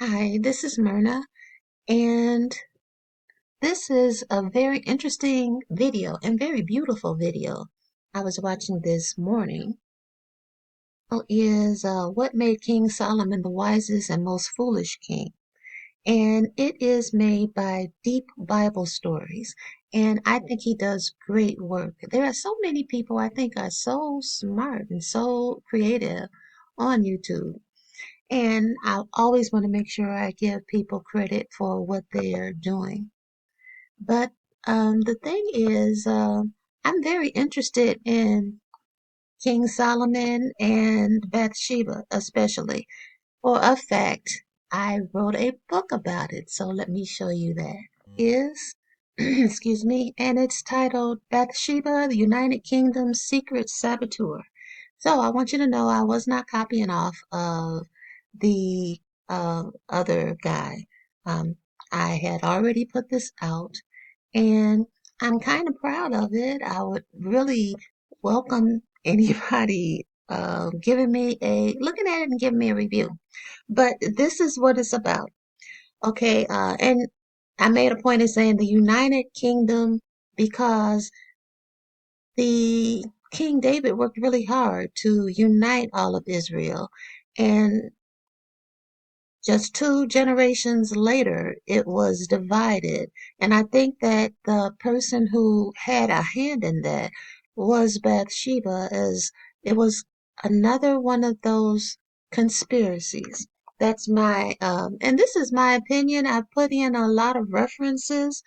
Hi, this is Myrna, and this is a very interesting video and very beautiful video I was watching this morning. Is What Made King Solomon the Wisest and Most Foolish King? And it is made by Deep Bible Stories, and I think he does great work. There are so many people I think are so smart and so creative on YouTube. And I always want to make sure I give people credit for what they are doing. But the thing is, I'm very interested in King Solomon and Bathsheba, especially. For a fact, I wrote a book about it, so let me show you that. Is, excuse me, and it's titled Bathsheba, the United Kingdom's Secret Saboteur. So I want you to know I was not copying off of the other guy. Um, I had already put this out, and I'm kind of proud of it. I would really welcome anybody giving me looking at it and giving me a review. But this is what it's about. Okay, and I made a point of saying the United Kingdom because the King David worked really hard to unite all of Israel. And just two generations later, it was divided. And I think that the person who had a hand in that was Bathsheba, as it was another one of those conspiracies. That's and this is my opinion. I put in a lot of references,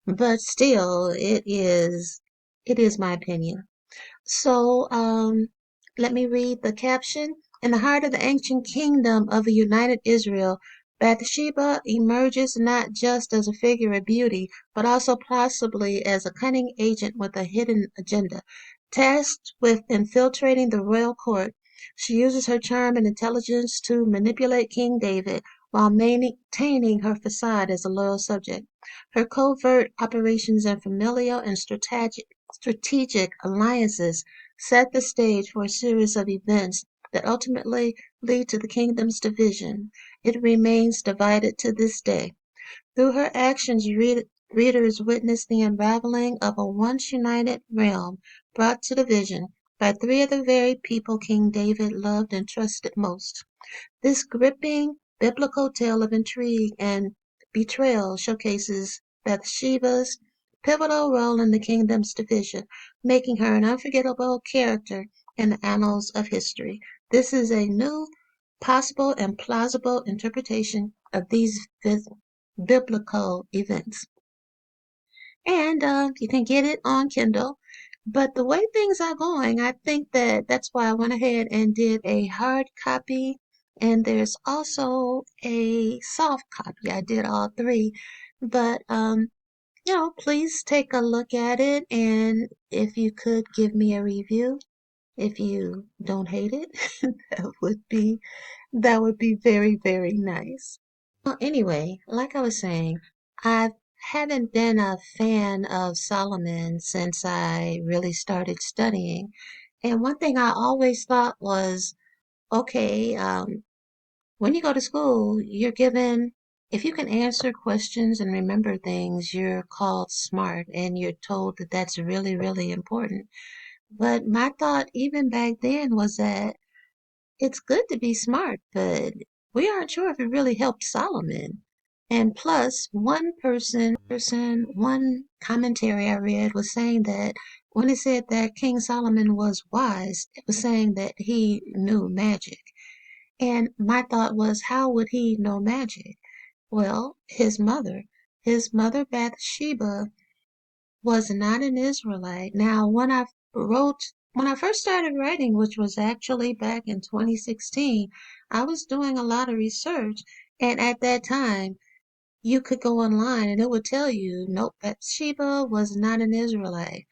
but still, it is my opinion. So, let me read the caption. In the heart of the ancient kingdom of a united Israel, Bathsheba emerges not just as a figure of beauty, but also possibly as a cunning agent with a hidden agenda. Tasked with infiltrating the royal court, she uses her charm and intelligence to manipulate King David while maintaining her facade as a loyal subject. Her covert operations and familial and strategic alliances set the stage for a series of events that ultimately lead to the kingdom's division. It remains divided to this day. Through her actions, readers witness the unraveling of a once united realm brought to division by three of the very people King David loved and trusted most. This gripping biblical tale of intrigue and betrayal showcases Bathsheba's pivotal role in the kingdom's division, making her an unforgettable character in the annals of history. This is a new, possible, and plausible interpretation of these biblical events. And you can get it on Kindle. But the way things are going, I think that that's why I went ahead and did a hard copy. And there's also a soft copy. I did all three. But, please take a look at it. And if you could give me a review, if you don't hate it, that would be very, very nice. Well, anyway, like I was saying, I haven't been a fan of Solomon since I really started studying. And one thing I always thought was, okay, when you go to school, you're given, if you can answer questions and remember things, you're called smart and you're told that that's really, really important. But my thought, even back then, was that it's good to be smart, but we aren't sure if it really helped Solomon. And plus, one commentary I read was saying that when it said that King Solomon was wise, it was saying that he knew magic. And my thought was, how would he know magic? Well, his mother Bathsheba was not an Israelite. Now, when I first started writing, which was actually back in 2016, I was doing a lot of research. And at that time, you could go online and it would tell you, nope, Bathsheba was not an Israelite.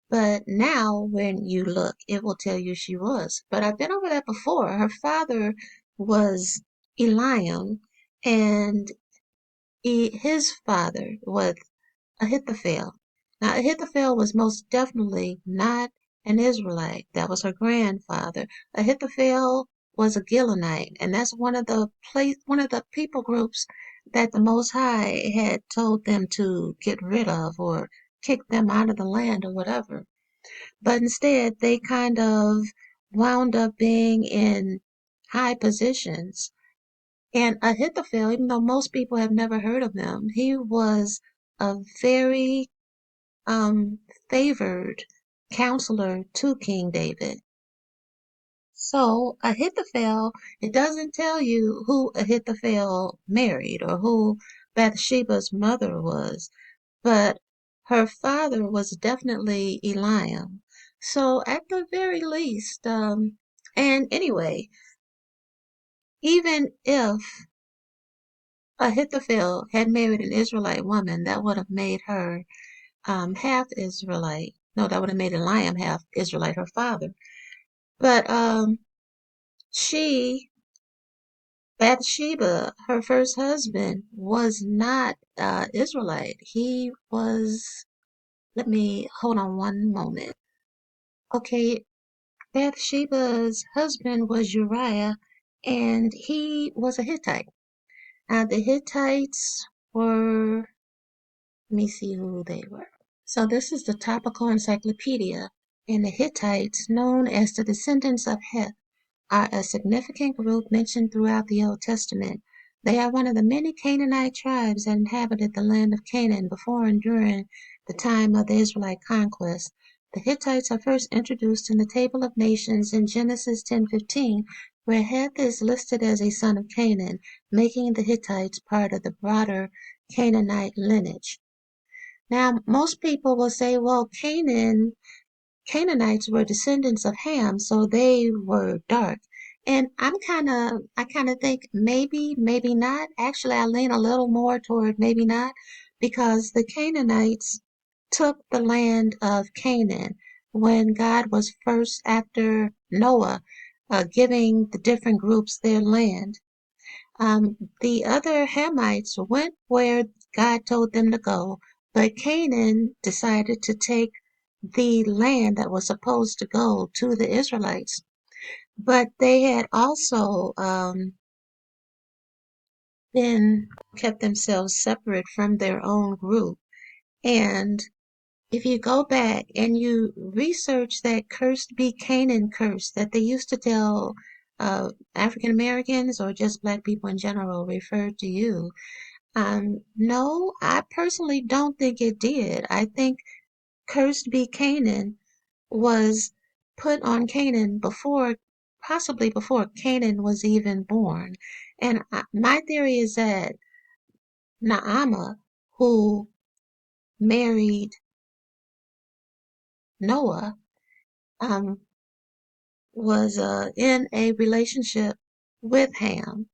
But now, when you look, it will tell you she was. But I've been over that before. Her father was Eliam, and his father was Ahithophel. Now, Ahithophel was most definitely not an Israelite. That was her grandfather. Ahithophel was a Gileonite, and that's one of the people groups that the Most High had told them to get rid of or kick them out of the land or whatever. But instead, they kind of wound up being in high positions. And Ahithophel, even though most people have never heard of him, he was a very um, favored counselor to King David. So Ahithophel, it doesn't tell you who Ahithophel married or who Bathsheba's mother was, but her father was definitely Eliam. So at the very least, and anyway, even if Ahithophel had married an Israelite woman, that would have made her half Israelite. No, that would have made Eliam half Israelite, her father. But she, Bathsheba, her first husband, was not Israelite. He was, let me hold on one moment. Okay, Bathsheba's husband was Uriah, and he was a Hittite. The Hittites were, let me see who they were. So this is the topical encyclopedia, and the Hittites, known as the descendants of Heth, are a significant group mentioned throughout the Old Testament. They are one of the many Canaanite tribes that inhabited the land of Canaan before and during the time of the Israelite conquest. The Hittites are first introduced in the Table of Nations in Genesis 10:15, where Heth is listed as a son of Canaan, making the Hittites part of the broader Canaanite lineage. Now, most people will say, well, Canaanites were descendants of Ham, so they were dark. And I kind of think maybe, maybe not. Actually, I lean a little more toward maybe not, because the Canaanites took the land of Canaan when God was first after Noah, giving the different groups their land. The other Hamites went where God told them to go, but Canaan decided to take the land that was supposed to go to the Israelites. But they had also been kept themselves separate from their own group. And if you go back and you research that cursed be Canaan curse that they used to tell African Americans or just black people in general referred to you, no, I personally don't think it did. I think cursed be Canaan was put on Canaan before, possibly before Canaan was even born. And my theory is that Naamah, who married Noah, um, was in a relationship with Ham.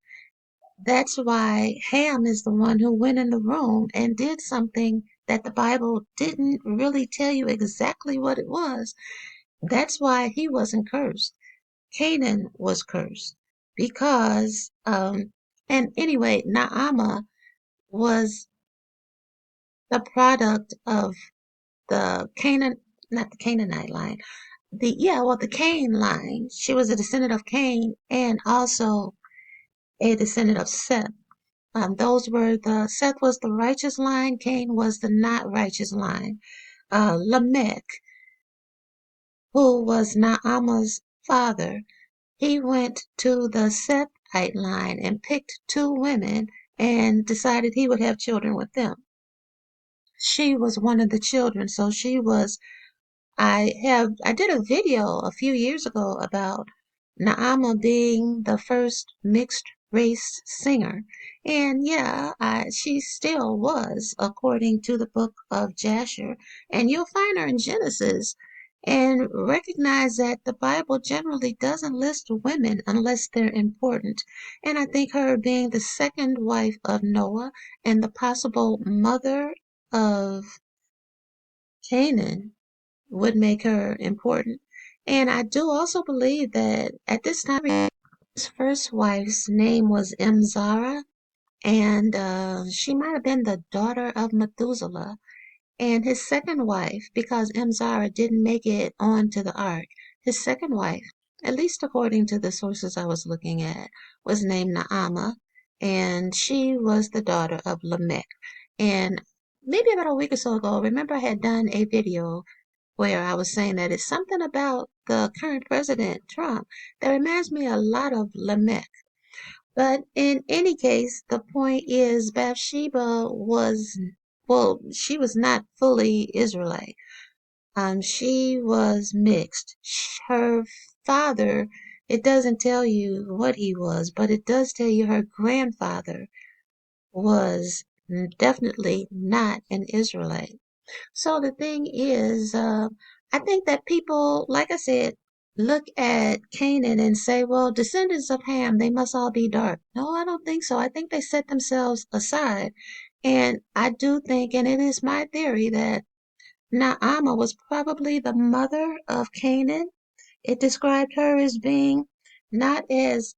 That's why Ham is the one who went in the room and did something that the Bible didn't really tell you exactly what it was. That's why he wasn't cursed. Canaan was cursed because, and anyway, Naamah was the product of the Canaan, not the Canaanite line, the Cain line. She was a descendant of Cain and also a descendant of Seth. Seth was the righteous line, Cain was the not righteous line. Lamech, who was Naamah's father, he went to the Sethite line and picked two women and decided he would have children with them. She was one of the children, so she was I did a video a few years ago about Naama being the first mixed race singer. And yeah, she still was, according to the book of Jasher. And you'll find her in Genesis. And recognize that the Bible generally doesn't list women unless they're important. And I think her being the second wife of Noah and the possible mother of Canaan would make her important. And I do also believe that at this time, his first wife's name was Mzara, and she might have been the daughter of Methuselah. And his second wife, because Mzara didn't make it onto the ark, his second wife at least according to the sources I was looking at, was named Naamah, and she was the daughter of Lamech. And maybe about a week or so ago, remember I had done a video where I was saying that it's something about the current president, Trump, that reminds me a lot of Lamech. But in any case, the point is Bathsheba was, well, she was not fully Israelite. She was mixed. Her father, it doesn't tell you what he was, but it does tell you her grandfather was definitely not an Israelite. So the thing is, I think that people, like I said, look at Canaan and say, well, descendants of Ham, they must all be dark. No, I don't think so. I think they set themselves aside. And I do think, and it is my theory, that Naamah was probably the mother of Canaan. It described her as being not as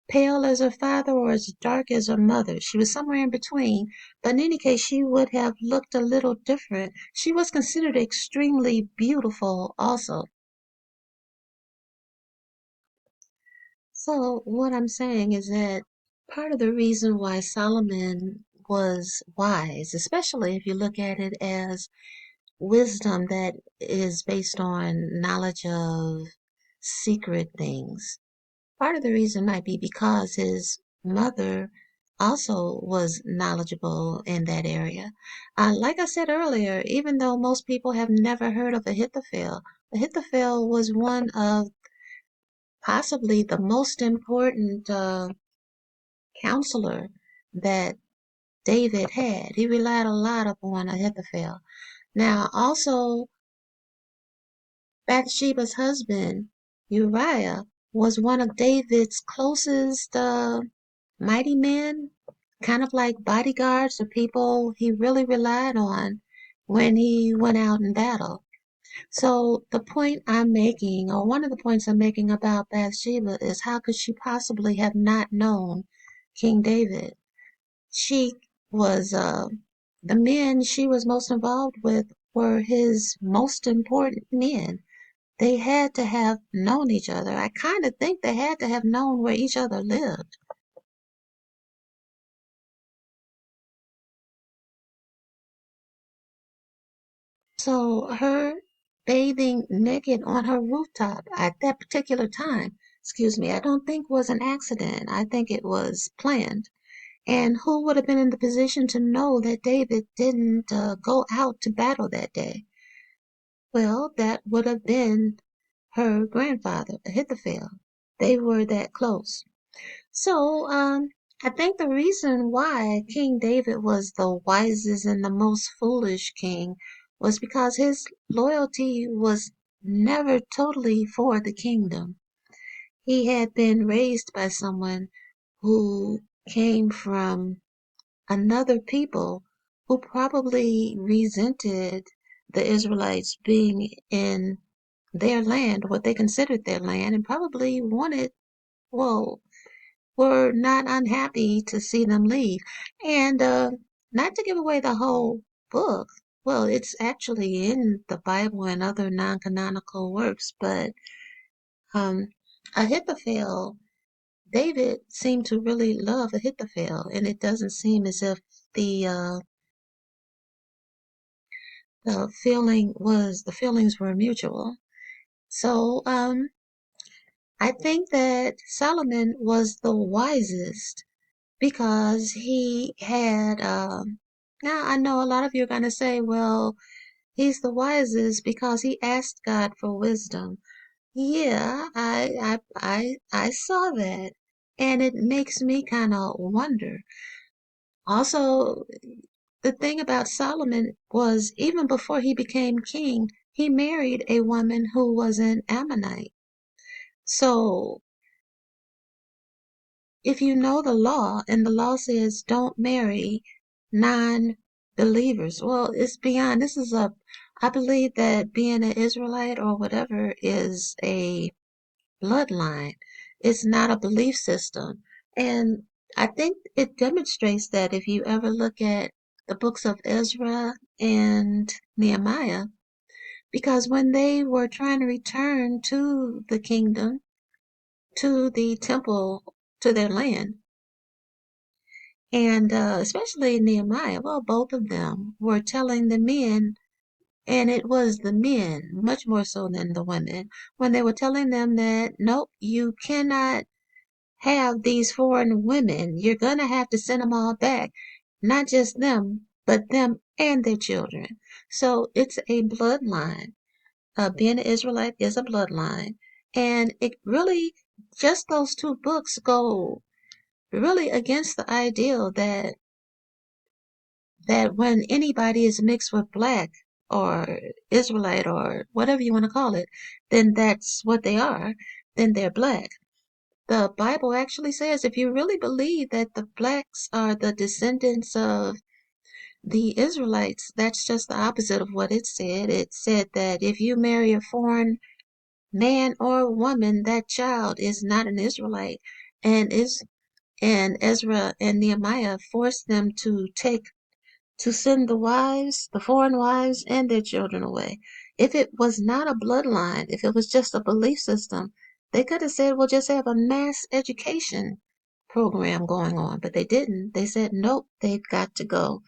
pale as her father or as dark as her mother. She was somewhere in between, but in any case, she would have looked a little different. She was considered extremely beautiful also. So, what I'm saying is that part of the reason why Solomon was wise, especially if you look at it as wisdom that is based on knowledge of secret things. Part of the reason might be because his mother also was knowledgeable in that area. Like I said earlier, even though most people have never heard of Ahithophel was one of possibly the most important counselor that David had. He relied a lot upon Ahithophel. Now, also, Bathsheba's husband, Uriah, was one of David's closest mighty men, kind of like bodyguards or people he really relied on when he went out in battle. So the point I'm making, or one of the points I'm making about Bathsheba is how could she possibly have not known King David? She was, the men she was most involved with were his most important men. They had to have known each other. I kind of think they had to have known where each other lived. So her bathing naked on her rooftop at that particular time, excuse me, I don't think was an accident. I think it was planned. And who would have been in the position to know that David didn't go out to battle that day? Well, that would have been her grandfather, Ahithophel. They were that close. So, I think the reason why King David was the wisest and the most foolish king was because his loyalty was never totally for the kingdom. He had been raised by someone who came from another people who probably resented the Israelites being in their land, what they considered their land, and probably wanted, well, were not unhappy to see them leave. And not to give away the whole book, well, it's actually in the Bible and other non canonical works, but um, Ahithophel, David seemed to really love Ahithophel, and it doesn't seem as if the uh, the feelings were mutual. So I think that Solomon was the wisest because he had now I know a lot of you are going to say, well, he's the wisest because he asked God for wisdom. Yeah, I saw that, and it makes me kind of wonder. Also, the thing about Solomon was even before he became king, he married a woman who was an Ammonite. So if you know the law and the law says don't marry non-believers, well, it's beyond. I believe that being an Israelite or whatever is a bloodline. It's not a belief system. And I think it demonstrates that if you ever look at the books of Ezra and Nehemiah, because when they were trying to return to the kingdom, to the temple, to their land. And especially Nehemiah, well, both of them were telling the men, and it was the men, much more so than the women, when they were telling them that, nope, you cannot have these foreign women. You're going to have to send them all back. Not just them, but them and their children. So it's a bloodline. Being an Israelite is a bloodline. And it really, just those two books go really against the ideal that when anybody is mixed with black or Israelite or whatever you want to call it, then that's what they are, then they're black. The Bible actually says if you really believe that the blacks are the descendants of the Israelites, that's just the opposite of what it said. It said that if you marry a foreign man or woman, that child is not an Israelite. And Ezra and Nehemiah forced them to send the wives, the foreign wives, and their children away. If it was not a bloodline, if it was just a belief system, they could have said, well, just have a mass education program going on. But they didn't. They said, nope, they've got to go.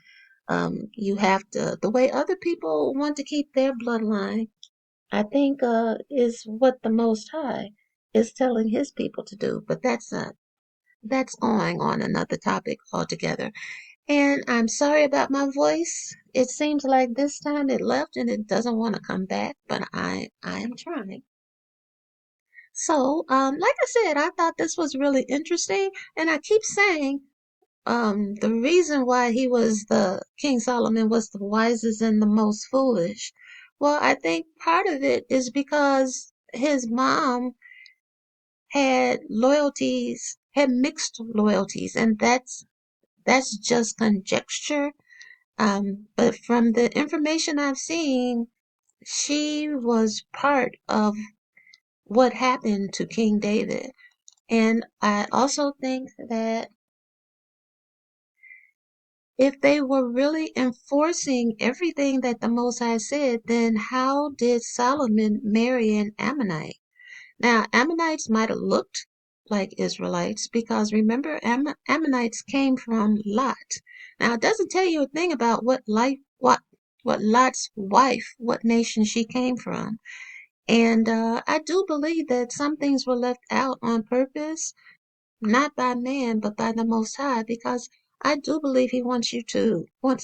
You have to, the way other people want to keep their bloodline, I think, is what the Most High is telling his people to do. But that's going on another topic altogether. And I'm sorry about my voice. It seems like this time it left and it doesn't want to come back, but I am trying. So, like I said, I thought this was really interesting, and I keep saying, the reason why he was the King Solomon was the wisest and the most foolish. Well, I think part of it is because his mom had loyalties, had mixed loyalties, and that's just conjecture. But from the information I've seen, she was part of what happened to King David. And I also think that if they were really enforcing everything that the Most High said, then how did Solomon marry an Ammonite? Now, Ammonites might have looked like Israelites because remember, Ammonites came from Lot. Now, it doesn't tell you a thing about what Lot's wife, what nation she came from. And I do believe that some things were left out on purpose, not by man, but by the Most High, because I do believe He wants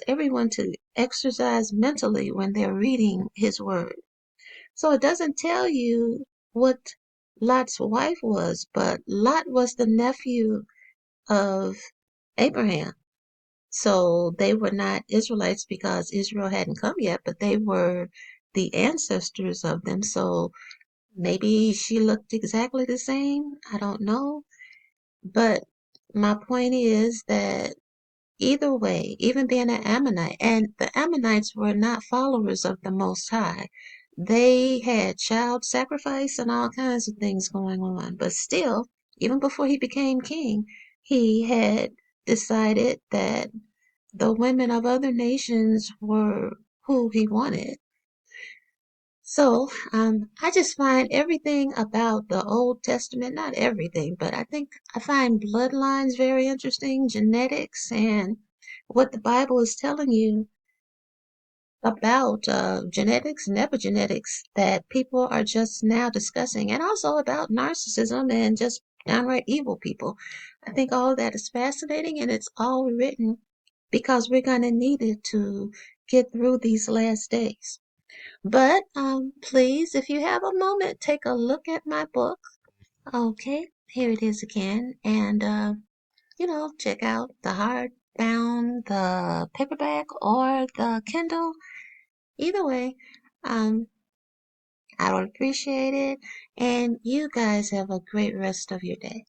everyone to exercise mentally when they're reading His Word. So it doesn't tell you what Lot's wife was, but Lot was the nephew of Abraham. So they were not Israelites because Israel hadn't come yet, but they were the ancestors of them. So maybe she looked exactly the same. I don't know. But my point is that either way, even being an Ammonite, and the Ammonites were not followers of the Most High. They had child sacrifice and all kinds of things going on. But still, even before he became king, he had decided that the women of other nations were who he wanted. So, I just find everything about the Old Testament, not everything, but I find bloodlines very interesting, genetics, and what the Bible is telling you about genetics and epigenetics that people are just now discussing, and also about narcissism and just downright evil people. I think all of that is fascinating, and it's all written because we're going to need it to get through these last days. But please, if you have a moment, take a look at my book. Okay, here it is again. And, check out the hardbound, the paperback, or the Kindle. Either way, um, I would appreciate it. And you guys have a great rest of your day.